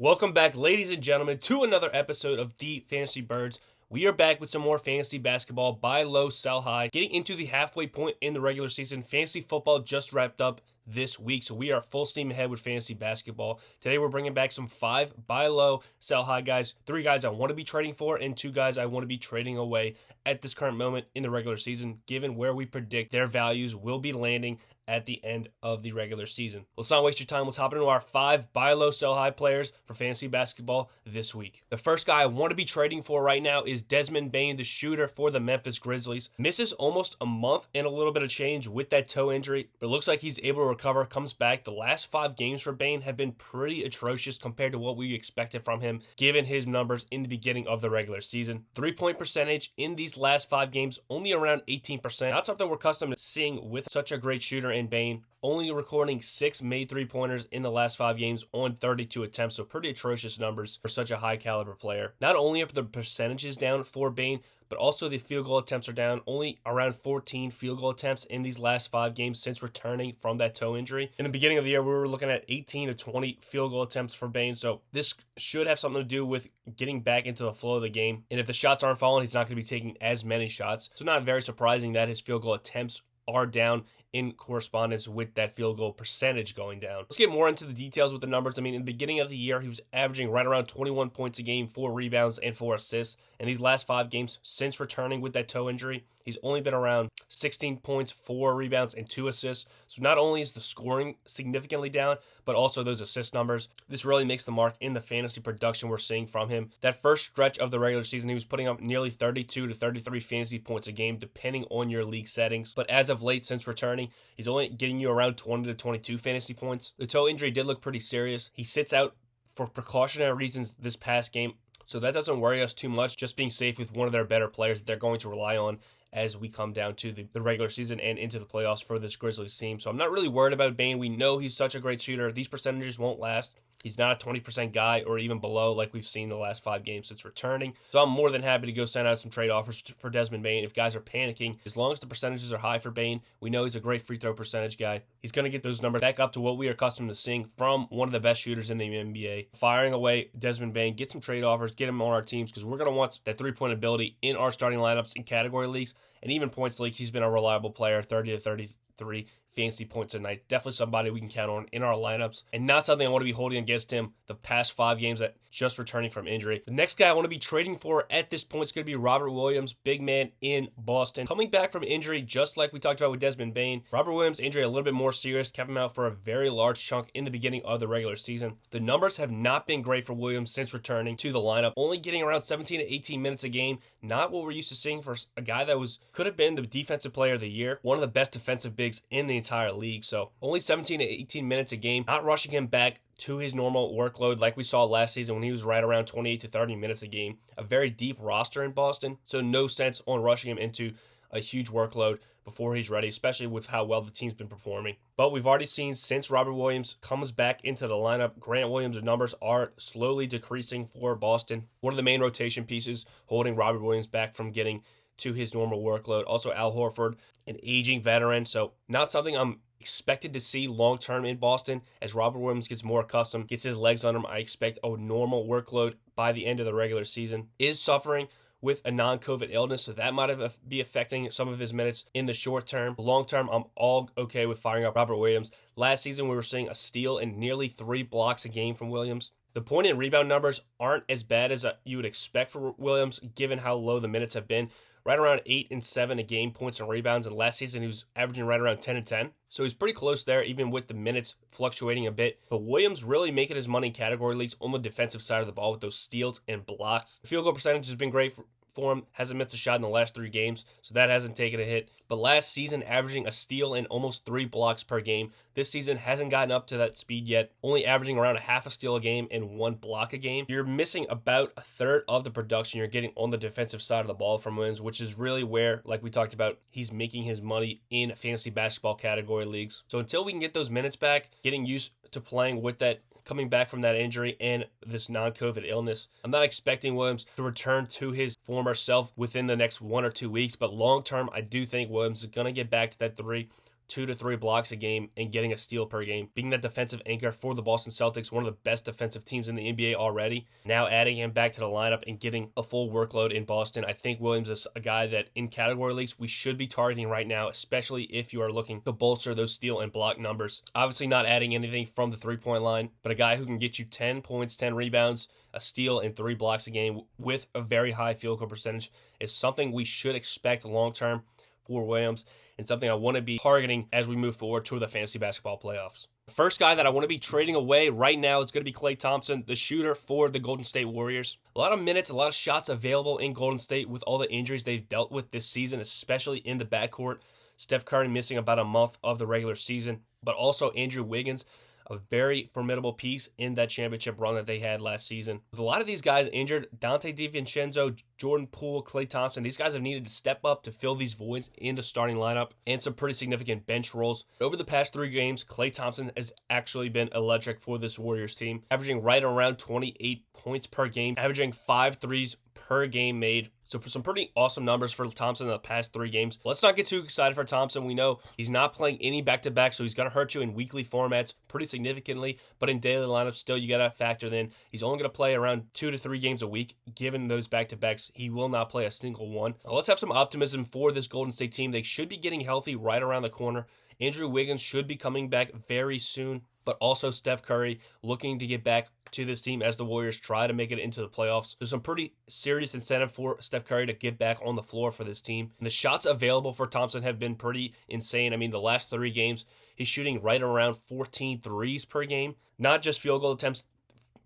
Welcome back, ladies and gentlemen, to another episode of The Fantasy Birds. We are back with some more fantasy basketball, buy low, sell high. Getting into the halfway point in the regular season, fantasy football just wrapped up this week, so we are full steam ahead with fantasy basketball. Today we're bringing back some 5 buy low, sell high guys, 3 guys I want to be trading for, and 2 guys I want to be trading away at this current moment in the regular season, given where we predict their values will be landing at the end of the regular season. Let's not waste your time. Let's hop into our 5 buy low, sell high players for fantasy basketball this week. The first guy I want to be trading for right now is Desmond Bane, the shooter for the Memphis Grizzlies. Misses almost a month and a little bit of change with that toe injury, but looks like he's able to recover, comes back. The last 5 games for Bane have been pretty atrocious compared to what we expected from him, given his numbers in the beginning of the regular season. 3-point percentage in these last 5 games, only around 18%. Not something we're accustomed to seeing with such a great shooter in Bane, only recording 6 made 3-pointers in the last 5 games on 32 attempts, so pretty atrocious numbers for such a high caliber player. Not only are the percentages down for Bane, but also the field goal attempts are down, only around 14 field goal attempts in these last 5 games since returning from that toe injury. In the beginning of the year, we were looking at 18 to 20 field goal attempts for Bane, so this should have something to do with getting back into the flow of the game, and if the shots aren't falling, he's not going to be taking as many shots, so not very surprising that his field goal attempts are down in correspondence with that field goal percentage going down. Let's get more into the details with the numbers. I mean, in the beginning of the year, he was averaging right around 21 points a game, 4 rebounds, and 4 assists. And these last 5 games since returning with that toe injury, he's only been around 16 points, 4 rebounds, and 2 assists. So not only is the scoring significantly down, but also those assist numbers. This really makes the mark in the fantasy production we're seeing from him. That first stretch of the regular season, he was putting up nearly 32 to 33 fantasy points a game, depending on your league settings. But as of late, since returning, he's only getting you around 20 to 22 fantasy points. The toe injury did look pretty serious. He sits out for precautionary reasons this past game, so that doesn't worry us too much, just being safe with one of their better players that they're going to rely on as we come down to the regular season and into the playoffs for this Grizzlies team. So I'm not really worried about Bane. We know he's such a great shooter. These percentages won't last. He's not a 20% guy or even below like we've seen the last 5 games since returning. So I'm more than happy to go send out some trade offers for Desmond Bane if guys are panicking. As long as the percentages are high for Bane, we know he's a great free throw percentage guy. He's going to get those numbers back up to what we are accustomed to seeing from one of the best shooters in the NBA. Firing away Desmond Bane, get some trade offers, get him on our teams because we're going to want that 3-point ability in our starting lineups in category leagues and even points leagues. He's been a reliable player, 30 to 33 fantasy points a night. Definitely somebody we can count on in our lineups and not something I want to be holding against him the past 5 games that just returning from injury. The next guy I want to be trading for at this point is going to be Robert Williams, big man in Boston. Coming back from injury, just like we talked about with Desmond Bane, Robert Williams' injury a little bit more serious, kept him out for a very large chunk in the beginning of the regular season. The numbers have not been great for Williams since returning to the lineup, only getting around 17 to 18 minutes a game, not what we're used to seeing for a guy that could have been the defensive player of the year, one of the best defensive bigs in the entire league. So only 17 to 18 minutes a game, not rushing him back to his normal workload like we saw last season when he was right around 28 to 30 minutes a game. A very deep roster in Boston, so no sense on rushing him into a huge workload before he's ready, especially with how well the team's been performing. But we've already seen since Robert Williams comes back into the lineup, Grant Williams' numbers are slowly decreasing for Boston. One of the main rotation pieces holding Robert Williams back from getting to his normal workload. Also Al Horford, an aging veteran, so not something I'm expected to see long-term in Boston. As Robert Williams gets more accustomed, gets his legs under him, I expect a normal workload by the end of the regular season. Is suffering with a non-COVID illness, so that might be affecting some of his minutes in the short term. Long term, I'm all okay with firing up Robert Williams. Last season, we were seeing a steal and nearly 3 blocks a game from Williams. The point and rebound numbers aren't as bad as you would expect for Williams, given how low the minutes have been. Right around 8 and 7 a game, points and rebounds, and last season he was averaging right around 10 and 10. So he's pretty close there, even with the minutes fluctuating a bit. But Williams really making his money in category leagues on the defensive side of the ball with those steals and blocks. The field goal percentage has been great for him. Hasn't missed a shot in the last 3 games, so that hasn't taken a hit. But last season, averaging a steal and almost 3 blocks per game. This season hasn't gotten up to that speed yet, only averaging around a half a steal a game and 1 block a game. You're missing about a third of the production you're getting on the defensive side of the ball from Williams, which is really where, like we talked about, he's making his money in fantasy basketball category leagues. So until we can get those minutes back, getting used to playing with that, coming back from that injury and this non-COVID illness, I'm not expecting Williams to return to his former self within the next 1 or 2 weeks, but long term, I do think Williams is going to get back to that 3 2 to 3 blocks a game and getting a steal per game, being that defensive anchor for the Boston Celtics, one of the best defensive teams in the NBA already. Now adding him back to the lineup and getting a full workload in Boston, I think Williams is a guy that in category leagues we should be targeting right now, especially if you are looking to bolster those steal and block numbers. Obviously not adding anything from the three-point line, but a guy who can get you 10 points, 10 rebounds, a steal, and 3 blocks a game with a very high field goal percentage is something we should expect long-term for Williams, and something I want to be targeting as we move forward toward the fantasy basketball playoffs. The first guy that I want to be trading away right now is going to be Klay Thompson, the shooter for the Golden State Warriors. A lot of minutes, a lot of shots available in Golden State with all the injuries they've dealt with this season, especially in the backcourt. Steph Curry missing about a month of the regular season, but also Andrew Wiggins, a very formidable piece in that championship run that they had last season. With a lot of these guys injured, Dante DiVincenzo, Jordan Poole, Klay Thompson, these guys have needed to step up to fill these voids in the starting lineup and some pretty significant bench roles. Over the past 3 games, Klay Thompson has actually been electric for this Warriors team, averaging right around 28 points per game, averaging 5 threes per game made. So for some pretty awesome numbers for Thompson in the past 3 games. Let's not get too excited for Thompson. We know he's not playing any back-to-back, so he's going to hurt you in weekly formats pretty significantly. But in daily lineups, still, you got to factor in he's only going to play around 2 to 3 games a week. Given those back-to-backs, he will not play a single one. Now, let's have some optimism for this Golden State team. They should be getting healthy right around the corner. Andrew Wiggins should be coming back very soon, but also Steph Curry looking to get back to this team as the Warriors try to make it into the playoffs. There's some pretty serious incentive for Steph Curry to get back on the floor for this team. And the shots available for Thompson have been pretty insane. I mean, the last 3 games, he's shooting right around 14 threes per game. Not just field goal attempts,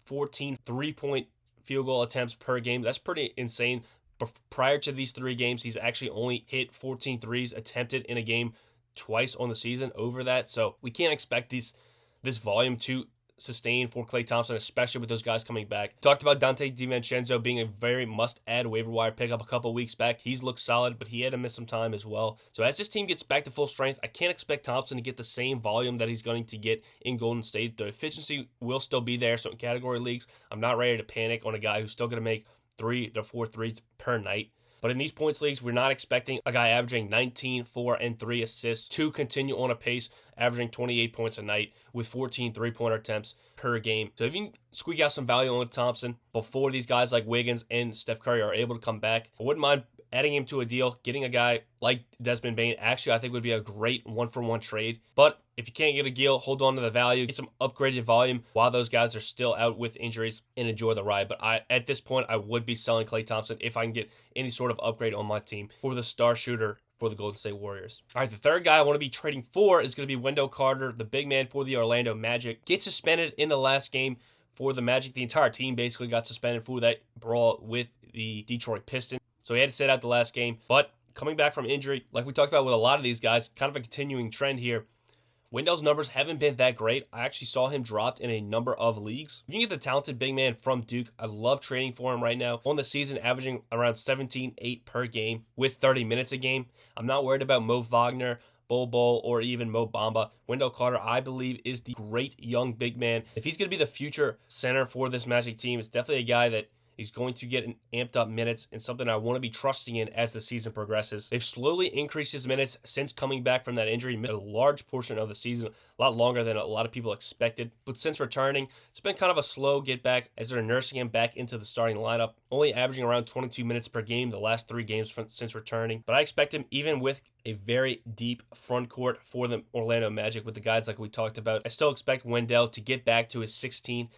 14 3-point field goal attempts per game. That's pretty insane. But prior to these 3 games, he's actually only hit 14 threes attempted in a game twice on the season over that. So we can't expect this volume to sustain for Klay Thompson, especially with those guys coming back. Talked about Dante DiVincenzo being a very must-add waiver wire pickup a couple weeks back. He's looked solid, but he had to miss some time as well. So as this team gets back to full strength, I can't expect Thompson to get the same volume that he's going to get in Golden State. The efficiency will still be there. So in category leagues, I'm not ready to panic on a guy who's still going to make 3 to 4 threes per night. But in these points leagues, we're not expecting a guy averaging 19, 4, and 3 assists to continue on a pace, averaging 28 points a night with 14 three-pointer attempts per game. So if you can squeak out some value on Thompson before these guys like Wiggins and Steph Curry are able to come back, I wouldn't mind adding him to a deal. Getting a guy like Desmond Bane actually I think would be a great one-for-one trade. But if you can't get a deal, hold on to the value, get some upgraded volume while those guys are still out with injuries and enjoy the ride. But at this point, I would be selling Klay Thompson if I can get any sort of upgrade on my team for the star shooter for the Golden State Warriors. All right, the third guy I want to be trading for is going to be Wendell Carter, the big man for the Orlando Magic. Gets suspended in the last game for the Magic. The entire team basically got suspended for that brawl with the Detroit Pistons. So he had to sit out the last game. But coming back from injury, like we talked about with a lot of these guys, kind of a continuing trend here. Wendell's numbers haven't been that great. I actually saw him dropped in a number of leagues. You can get the talented big man from Duke. I love trading for him right now. On the season, averaging around 17-8 per game with 30 minutes a game. I'm not worried about Mo Wagner, Bol Bol, or even Mo Bamba. Wendell Carter, I believe, is the great young big man. If he's going to be the future center for this Magic team, it's definitely a guy that he's going to get an amped up minutes and something I want to be trusting in as the season progresses. They've slowly increased his minutes since coming back from that injury. Missed a large portion of the season, a lot longer than a lot of people expected. But since returning, it's been kind of a slow get back as they're nursing him back into the starting lineup. Only averaging around 22 minutes per game the last 3 games since returning. But I expect him, even with a very deep front court for the Orlando Magic with the guys like we talked about, I still expect Wendell to get back to his 16-8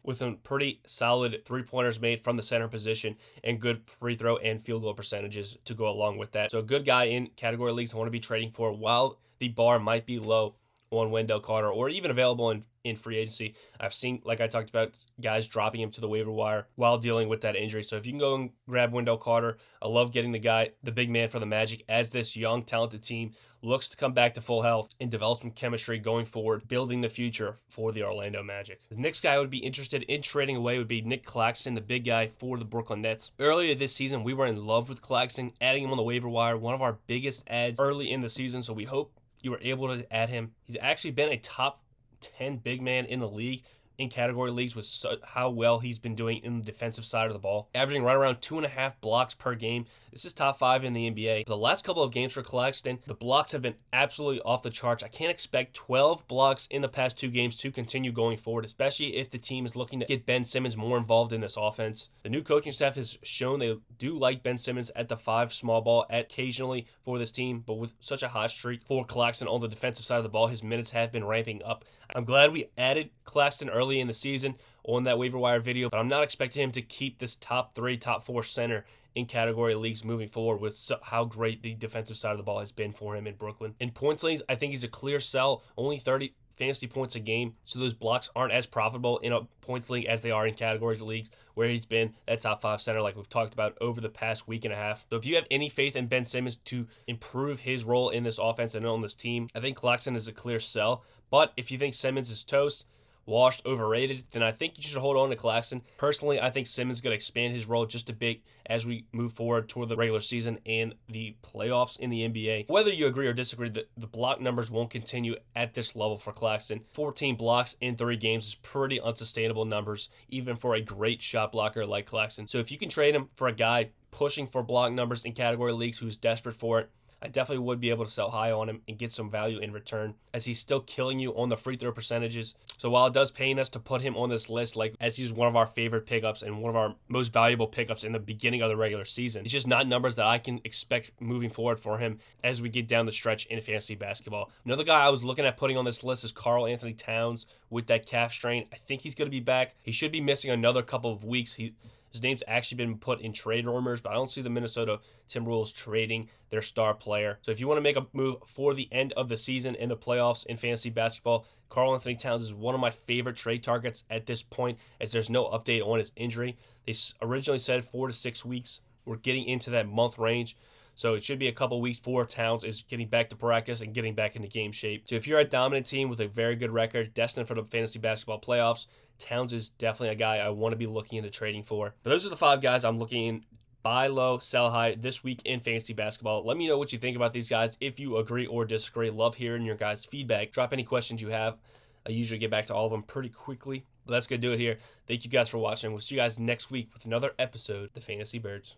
with some pretty solid 3-pointers made from the center position and good free throw and field goal percentages to go along with that. So a good guy in category leagues I want to be trading for while the bar might be low on Wendell Carter or even available in free agency. I've seen, like I talked about, guys dropping him to the waiver wire while dealing with that injury. So if you can go and grab Wendell Carter, I love getting the big man for the Magic as this young, talented team looks to come back to full health and develop some chemistry going forward, building the future for the Orlando Magic. The next guy I would be interested in trading away would be Nic Claxton, the big guy for the Brooklyn Nets. Earlier this season, we were in love with Claxton, adding him on the waiver wire, one of our biggest adds early in the season, so we hope you were able to add him. He's actually been a top 10 big man in the league in category leagues with how well he's been doing in the defensive side of the ball, averaging right around 2.5 blocks per game. This is top 5 in the NBA. The last couple of games for Claxton, the blocks have been absolutely off the charts. I can't expect 12 blocks in the past 2 games to continue going forward, especially if the team is looking to get Ben Simmons more involved in this offense. The new coaching staff has shown they do like Ben Simmons at the 5 small ball occasionally for this team, but with such a hot streak for Claxton on the defensive side of the ball, his minutes have been ramping up. I'm glad we added Claxton early in the season on that waiver wire video, but I'm not expecting him to keep this top 3, top 4 center in category leagues moving forward with how great the defensive side of the ball has been for him in Brooklyn. In points leagues, I think he's a clear sell, only 30 fantasy points a game, so those blocks aren't as profitable in a points league as they are in categories leagues where he's been that top 5 center like we've talked about over the past week and a half. So if you have any faith in Ben Simmons to improve his role in this offense and on this team, I think Claxton is a clear sell. But if you think Simmons is toast, washed, overrated, then I think you should hold on to Claxton. Personally, I think Simmons is going to expand his role just a bit as we move forward toward the regular season and the playoffs in the NBA. Whether you agree or disagree, the block numbers won't continue at this level for Claxton. 14 blocks in 3 games is pretty unsustainable numbers, even for a great shot blocker like Claxton. So if you can trade him for a guy pushing for block numbers in category leagues who's desperate for it, I definitely would be able to sell high on him and get some value in return, as he's still killing you on the free throw percentages. So while it does pain us to put him on this list, like as he's one of our favorite pickups and one of our most valuable pickups in the beginning of the regular season, it's just not numbers that I can expect moving forward for him as we get down the stretch in fantasy basketball. Another guy I was looking at putting on this list is Karl Anthony Towns with that calf strain. I think he's going to be back. He should be missing another couple of weeks. His name's actually been put in trade rumors, but I don't see the Minnesota Timberwolves trading their star player. So if you want to make a move for the end of the season in the playoffs in fantasy basketball, Karl Anthony Towns is one of my favorite trade targets at this point, as there's no update on his injury. They originally said 4 to 6 weeks. We're getting into that month range. So it should be a couple weeks before Towns is getting back to practice and getting back into game shape. So if you're a dominant team with a very good record, destined for the fantasy basketball playoffs, Towns is definitely a guy I want to be looking into trading for. But those are the 5 guys I'm looking in buy low, sell high this week in fantasy basketball. Let me know what you think about these guys. If you agree or disagree, love hearing your guys' feedback. Drop any questions you have. I usually get back to all of them pretty quickly. But that's going to do it here. Thank you guys for watching. We'll see you guys next week with another episode of the Fantasy Birds.